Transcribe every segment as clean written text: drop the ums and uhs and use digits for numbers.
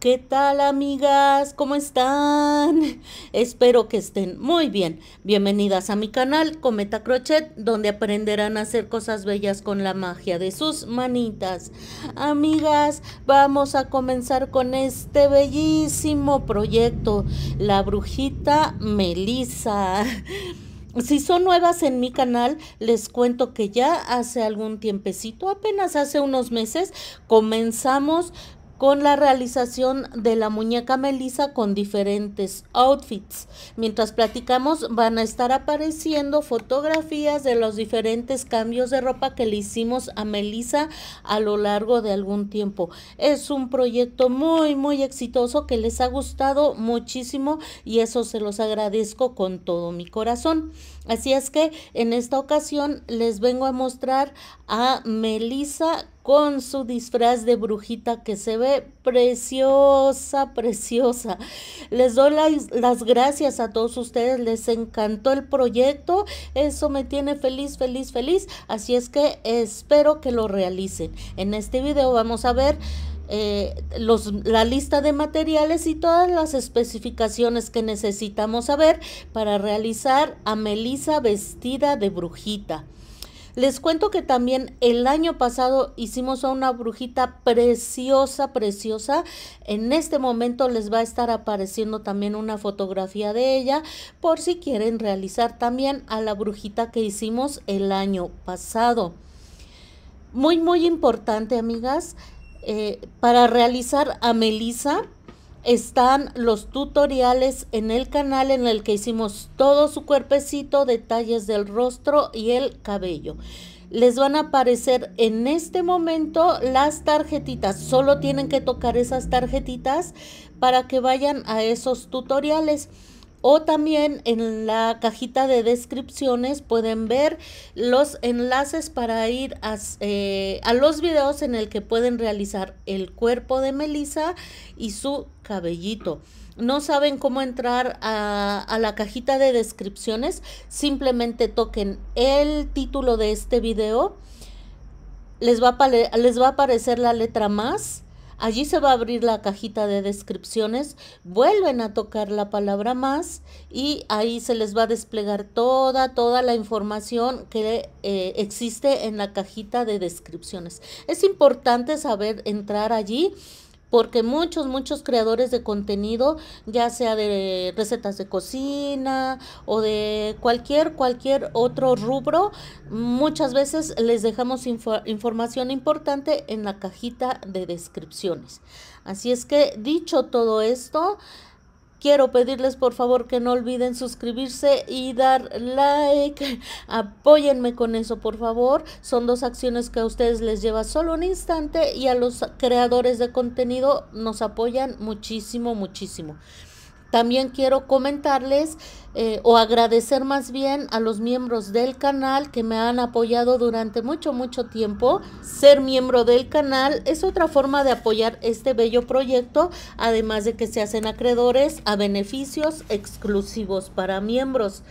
¿Qué tal, amigas? ¿Cómo están? Espero que estén muy bien. Bienvenidas a mi canal Cometa Crochet, donde aprenderán a hacer cosas bellas con la magia de sus manitas. Amigas, vamos a comenzar con este bellísimo proyecto, la brujita Melissa. Si son nuevas en mi canal, les cuento que ya hace algún tiempecito, apenas hace unos meses, comenzamos con la realización de la muñeca Melissa con diferentes outfits. Mientras platicamos van a estar apareciendo fotografías de los diferentes cambios de ropa que le hicimos a Melissa a lo largo de algún tiempo. Es un proyecto muy exitoso que les ha gustado muchísimo y eso se los agradezco con todo mi corazón. Así es que en esta ocasión les vengo a mostrar a Melissa con su disfraz de brujita que se ve preciosa, preciosa. Les doy las gracias a todos ustedes, les encantó el proyecto, eso me tiene feliz, feliz, feliz, así es que espero que lo realicen. En este video vamos a ver la lista de materiales y todas las especificaciones que necesitamos saber para realizar a Melissa vestida de brujita. Les cuento que también el año pasado hicimos a una brujita preciosa, preciosa. En este momento les va a estar apareciendo también una fotografía de ella por si quieren realizar también a la brujita que hicimos el año pasado. Muy importante, amigas, para realizar a Melissa están los tutoriales en el canal en el que hicimos todo su cuerpecito, detalles del rostro y el cabello. Les van a aparecer en este momento las tarjetitas, solo tienen que tocar esas tarjetitas para que vayan a esos tutoriales. O también en la cajita de descripciones pueden ver los enlaces para ir a los videos en el que pueden realizar el cuerpo de Melissa y su cabellito. No saben cómo entrar a la cajita de descripciones, simplemente toquen el título de este video, les va a aparecer la letra más. Allí se va a abrir la cajita de descripciones, vuelven a tocar la palabra más y ahí se les va a desplegar toda la información que existe en la cajita de descripciones. Es importante saber entrar allí porque muchos creadores de contenido, ya sea de recetas de cocina o de cualquier otro rubro, muchas veces les dejamos información importante en la cajita de descripciones. Así es que, dicho todo esto, quiero pedirles por favor que no olviden suscribirse y dar like. Apóyenme con eso, por favor. Son dos acciones que a ustedes les lleva solo un instante y a los creadores de contenido nos apoyan muchísimo. También quiero comentarles o agradecer más bien a los miembros del canal que me han apoyado durante mucho tiempo. Ser miembro del canal es otra forma de apoyar este bello proyecto, además de que se hacen acreedores a beneficios exclusivos para miembros.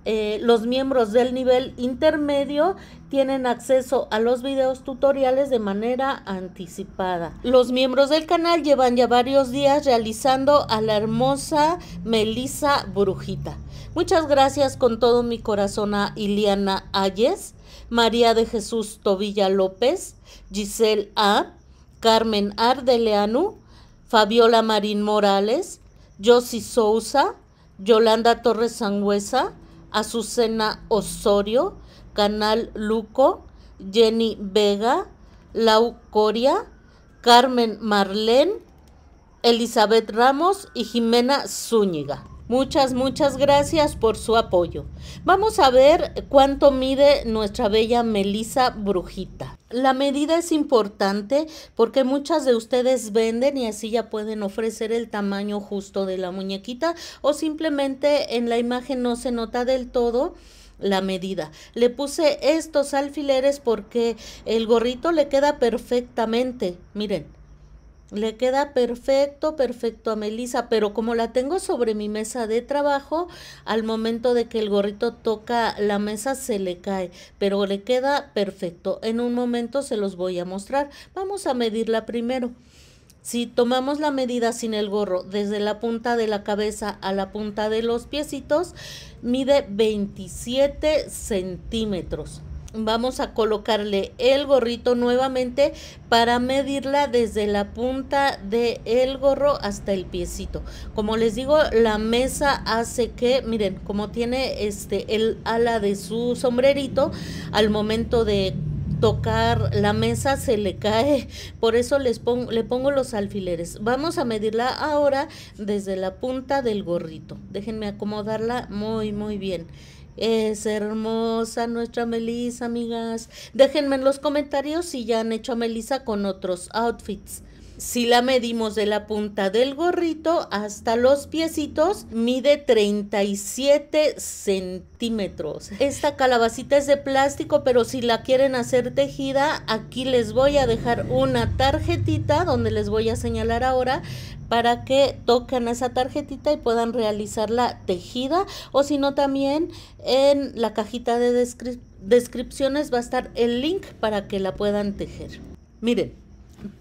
Los miembros del nivel intermedio tienen acceso a los videos tutoriales de manera anticipada. Los miembros del canal llevan ya varios días realizando a la hermosa Melissa brujita. Muchas gracias con todo mi corazón a Iliana Ayes, María de Jesús Tobilla López, Giselle A, Carmen Ardeleanu, Fabiola Marín Morales, Josie Sousa, Yolanda Torres Sangüesa, Azucena Osorio, Canal Luco, Jenny Vega, Lau Coria, Carmen Marlén, Elizabeth Ramos y Jimena Zúñiga. Muchas gracias por su apoyo. Vamos a ver cuánto mide nuestra bella Melissa brujita. La medida es importante porque muchas de ustedes venden y así ya pueden ofrecer el tamaño justo de la muñequita o simplemente en la imagen no se nota del todo la medida. Le puse estos alfileres porque el gorrito le queda perfectamente, miren. Le queda perfecto a Melissa, pero como la tengo sobre mi mesa de trabajo, al momento de que el gorrito toca la mesa se le cae, pero le queda perfecto. En un momento se los voy a mostrar. Vamos a medirla primero. Si tomamos la medida sin el gorro desde la punta de la cabeza a la punta de los piecitos, mide 27 centímetros. Vamos a colocarle el gorrito nuevamente para medirla desde la punta del gorro hasta el piecito. Como les digo, la mesa hace que, miren, como tiene el ala de su sombrerito, al momento de tocar la mesa se le cae, por eso le pongo los alfileres. Vamos a medirla ahora desde la punta del gorrito. Déjenme acomodarla muy bien. Es hermosa nuestra Melissa, amigas. Déjenme en los comentarios si ya han hecho a Melissa con otros outfits. Si la medimos de la punta del gorrito hasta los piecitos, mide 37 centímetros. Esta calabacita es de plástico, pero si la quieren hacer tejida, aquí les voy a dejar una tarjetita donde les voy a señalar ahora para que toquen esa tarjetita y puedan realizarla tejida, o si no, también en la cajita de descripciones va a estar el link para que la puedan tejer. Miren,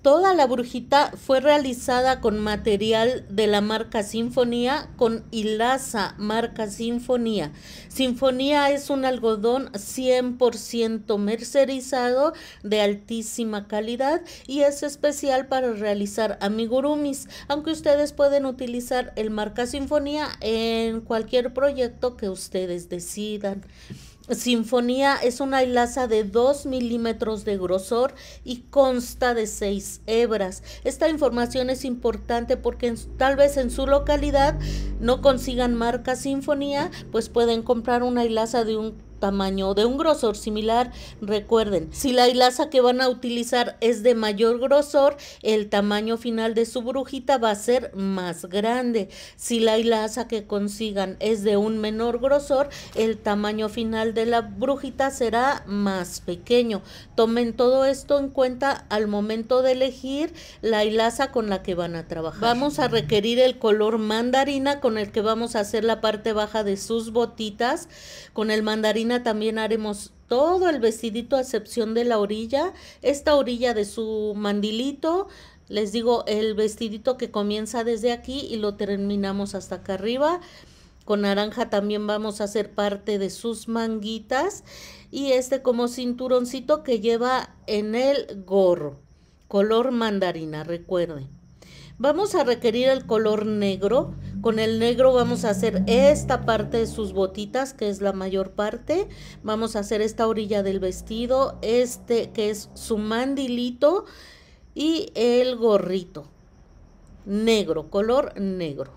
toda la brujita fue realizada con material de la marca Sinfonía, con hilaza marca Sinfonía. Sinfonía es un algodón 100% mercerizado de altísima calidad y es especial para realizar amigurumis, aunque ustedes pueden utilizar el marca Sinfonía en cualquier proyecto que ustedes decidan. Sinfonía es una hilaza de 2 milímetros de grosor y consta de 6 hebras. Esta información es importante porque tal vez en su localidad no consigan marca Sinfonía, pues pueden comprar una hilaza de un tamaño, de un grosor similar. Recuerden, si la hilaza que van a utilizar es de mayor grosor, el tamaño final de su brujita va a ser más grande. Si la hilaza que consigan es de un menor grosor, el tamaño final de la brujita será más pequeño. Tomen todo esto en cuenta al momento de elegir la hilaza con la que van a trabajar. Vamos a requerir el color mandarina con el que vamos a hacer la parte baja de sus botitas. Con el mandarina también haremos todo el vestidito a excepción de la orilla, esta orilla de su mandilito. Les digo, el vestidito que comienza desde aquí y lo terminamos hasta acá arriba. Con naranja también vamos a hacer parte de sus manguitas y como cinturoncito que lleva en el gorro, color mandarina, recuerden. Vamos a requerir el color negro. Con el negro vamos a hacer esta parte de sus botitas, que es la mayor parte. Vamos a hacer esta orilla del vestido, que es su mandilito y el gorrito. Negro, color negro.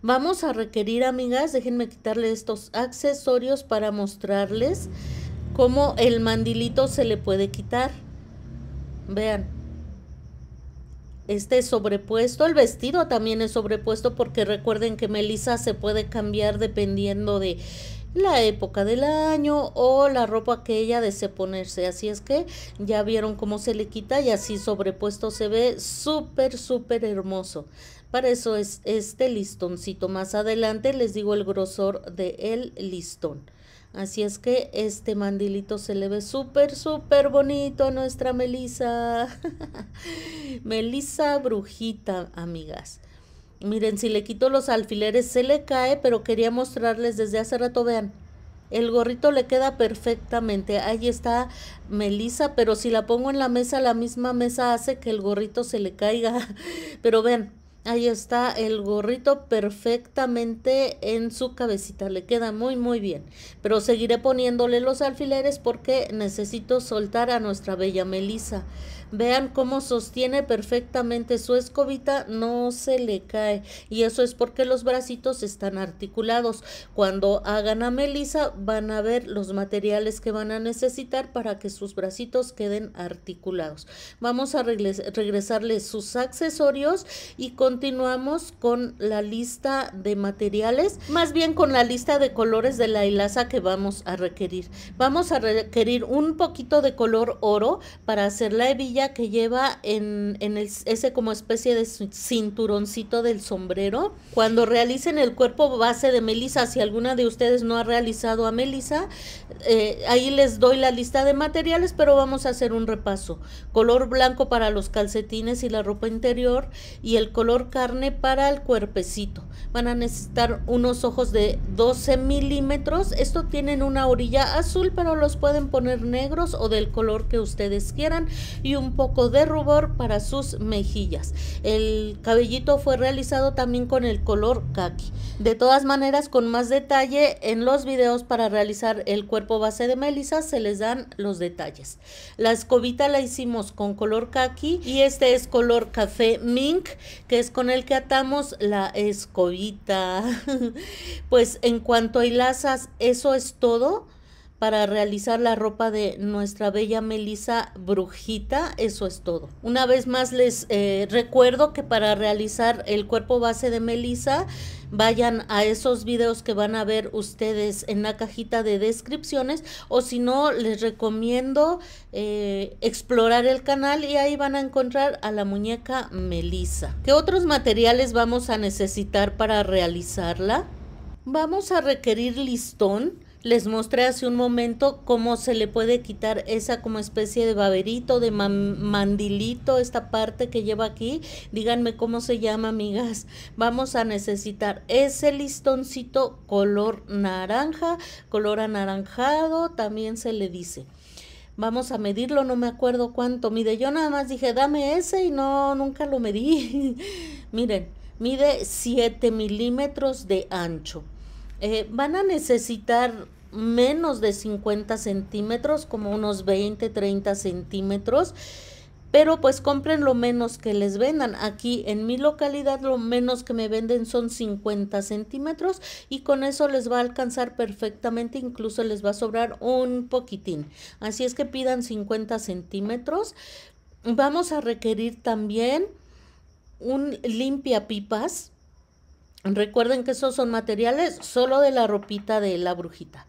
Vamos a requerir, amigas, déjenme quitarle estos accesorios para mostrarles cómo el mandilito se le puede quitar. Vean. Este es sobrepuesto, el vestido también es sobrepuesto porque recuerden que Melissa se puede cambiar dependiendo de la época del año o la ropa que ella desee ponerse, así es que ya vieron cómo se le quita y así sobrepuesto se ve súper hermoso. Para eso es este listoncito. Más adelante les digo el grosor del listón. Así es que este mandilito se le ve súper bonito a nuestra Melissa. Melissa brujita, amigas. Miren, si le quito los alfileres se le cae, pero quería mostrarles desde hace rato, vean. El gorrito le queda perfectamente. Ahí está Melissa, pero si la pongo en la mesa, la misma mesa hace que el gorrito se le caiga. Pero vean. Ahí está el gorrito perfectamente en su cabecita, le queda muy bien. Pero seguiré poniéndole los alfileres porque necesito soltar a nuestra bella Melissa. Vean cómo sostiene perfectamente su escobita, no se le cae. Y eso es porque los bracitos están articulados. Cuando hagan a Melissa van a ver los materiales que van a necesitar para que sus bracitos queden articulados. Vamos a regresarle sus accesorios y continuamos con la lista de materiales, más bien con la lista de colores de la hilaza que vamos a requerir. Vamos a requerir un poquito de color oro para hacer la hebilla hebilla que lleva en ese como especie de cinturoncito del sombrero. Cuando realicen el cuerpo base de Melissa, si alguna de ustedes no ha realizado a Melissa, ahí les doy la lista de materiales, pero vamos a hacer un repaso. Color blanco para los calcetines y la ropa interior, y el color carne para el cuerpecito. Van a necesitar unos ojos de 12 milímetros. Esto tienen una orilla azul, pero los pueden poner negros o del color que ustedes quieran, y un poco de rubor para sus mejillas. El cabellito fue realizado también con el color caqui. De todas maneras, con más detalle en los videos para realizar el cuerpo base de Melissa se les dan los detalles. La escobita la hicimos con color caqui, y este es color café mink, que es con el que atamos la escobita. Pues en cuanto a hilazas, eso es todo para realizar la ropa de nuestra bella Melissa Brujita. Eso es todo. Una vez más les recuerdo que para realizar el cuerpo base de Melissa, vayan a esos videos que van a ver ustedes en la cajita de descripciones, o si no, les recomiendo explorar el canal y ahí van a encontrar a la muñeca Melissa. ¿Qué otros materiales vamos a necesitar para realizarla? Vamos a requerir listón. Les mostré hace un momento cómo se le puede quitar esa como especie de baberito, de mandilito, esta parte que lleva aquí. Díganme cómo se llama, amigas. Vamos a necesitar ese listoncito color naranja, color anaranjado, también se le dice. Vamos a medirlo, no me acuerdo cuánto mide. Yo nada más dije, dame ese, y no, nunca lo medí. Miren, mide 7 milímetros de ancho. Van a necesitar menos de 50 centímetros, como unos 20-30 centímetros, pero pues compren lo menos que les vendan. Aquí en mi localidad lo menos que me venden son 50 centímetros, y con eso les va a alcanzar perfectamente, incluso les va a sobrar un poquitín. Así es que pidan 50 centímetros. Vamos a requerir también un limpiapipas. Recuerden que esos son materiales solo de la ropita de la brujita.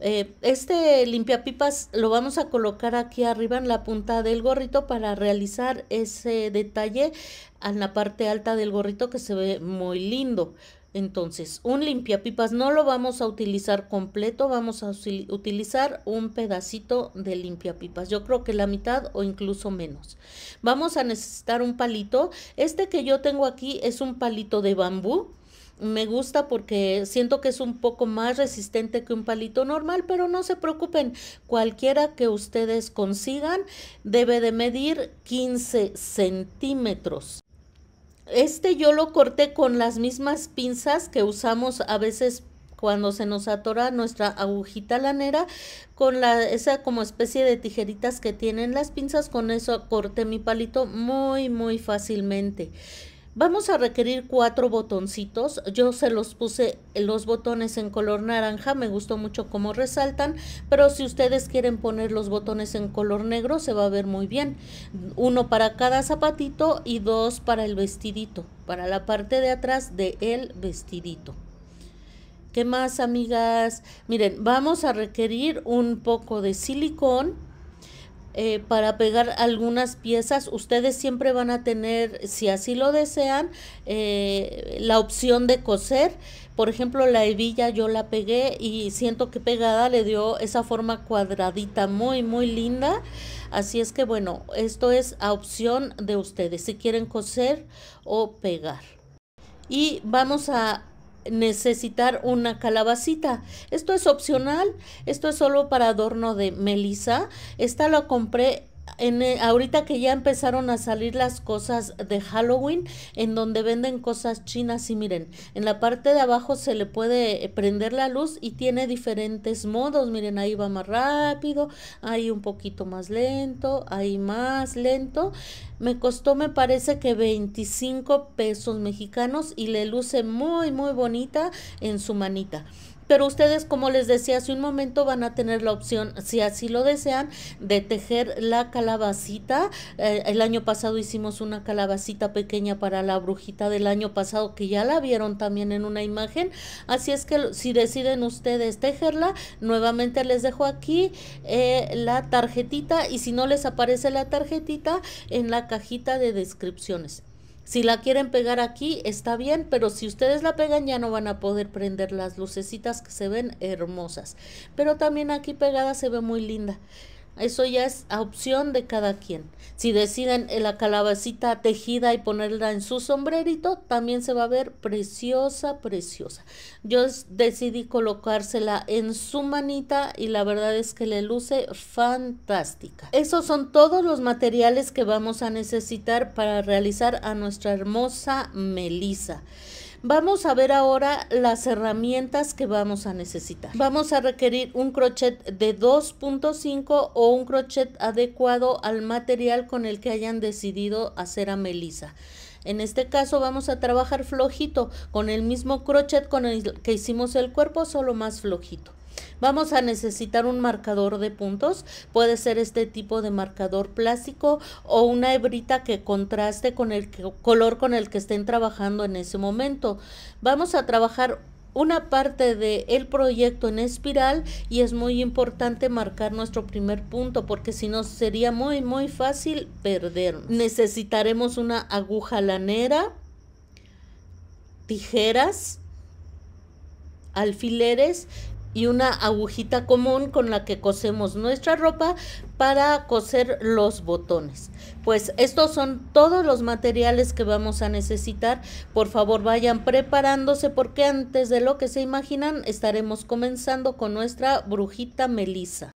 Este limpiapipas lo vamos a colocar aquí arriba en la punta del gorrito para realizar ese detalle en la parte alta del gorrito, que se ve muy lindo. Entonces, un limpiapipas no lo vamos a utilizar completo, vamos a utilizar un pedacito de limpiapipas, yo creo que la mitad o incluso menos. Vamos a necesitar un palito. Este que yo tengo aquí es un palito de bambú. Me gusta porque siento que es un poco más resistente que un palito normal, pero no se preocupen, cualquiera que ustedes consigan debe de medir 15 centímetros. Este yo lo corté con las mismas pinzas que usamos a veces cuando se nos atora nuestra agujita lanera, con esa como especie de tijeritas que tienen las pinzas. Con eso corté mi palito muy fácilmente. Vamos a requerir 4 botoncitos. Yo se los puse los botones en color naranja, me gustó mucho cómo resaltan, pero si ustedes quieren poner los botones en color negro se va a ver muy bien. 1 para cada zapatito y 2 para el vestidito, para la parte de atrás del vestidito. ¿Qué más, amigas? Miren, vamos a requerir un poco de silicón. Para pegar algunas piezas. Ustedes siempre van a tener, si así lo desean, la opción de coser. Por ejemplo, la hebilla yo la pegué y siento que pegada le dio esa forma cuadradita muy linda. Así es que bueno, esto es a opción de ustedes, si quieren coser o pegar. Y vamos a necesitar una calabacita. Esto es opcional, esto es solo para adorno de Melissa. Esta la compré ahorita que ya empezaron a salir las cosas de Halloween, en donde venden cosas chinas. Y miren, en la parte de abajo se le puede prender la luz y tiene diferentes modos. Miren, ahí va más rápido, ahí un poquito más lento, ahí más lento. Me costó, me parece que 25 pesos mexicanos, y le luce muy bonita en su manita. Pero ustedes, como les decía hace un momento, van a tener la opción, si así lo desean, de tejer la calabacita. El año pasado hicimos una calabacita pequeña para la brujita del año pasado, que ya la vieron también en una imagen. Así es que si deciden ustedes tejerla, nuevamente les dejo aquí la tarjetita, y si no les aparece la tarjetita, en la cajita de descripciones. Si la quieren pegar aquí, está bien, pero si ustedes la pegan ya no van a poder prender las lucecitas, que se ven hermosas. Pero también aquí pegada se ve muy linda. Eso ya es a opción de cada quien. Si deciden la calabacita tejida y ponerla en su sombrerito, también se va a ver preciosa, preciosa. Yo decidí colocársela en su manita y la verdad es que le luce fantástica. Esos son todos los materiales que vamos a necesitar para realizar a nuestra hermosa Melissa. Vamos a ver ahora las herramientas que vamos a necesitar. Vamos a requerir un crochet de 2.5 o un crochet adecuado al material con el que hayan decidido hacer a Melissa. En este caso vamos a trabajar flojito, con el mismo crochet con el que hicimos el cuerpo, solo más flojito. Vamos a necesitar un marcador de puntos, puede ser este tipo de marcador plástico o una hebrita que contraste con el color con el que estén trabajando en ese momento. Vamos a trabajar una parte del proyecto en espiral y es muy importante marcar nuestro primer punto, porque si no sería muy fácil perdernos. Necesitaremos una aguja lanera, tijeras, alfileres y una agujita común con la que cosemos nuestra ropa para coser los botones. Pues estos son todos los materiales que vamos a necesitar. Por favor, vayan preparándose, porque antes de lo que se imaginan estaremos comenzando con nuestra brujita Melissa.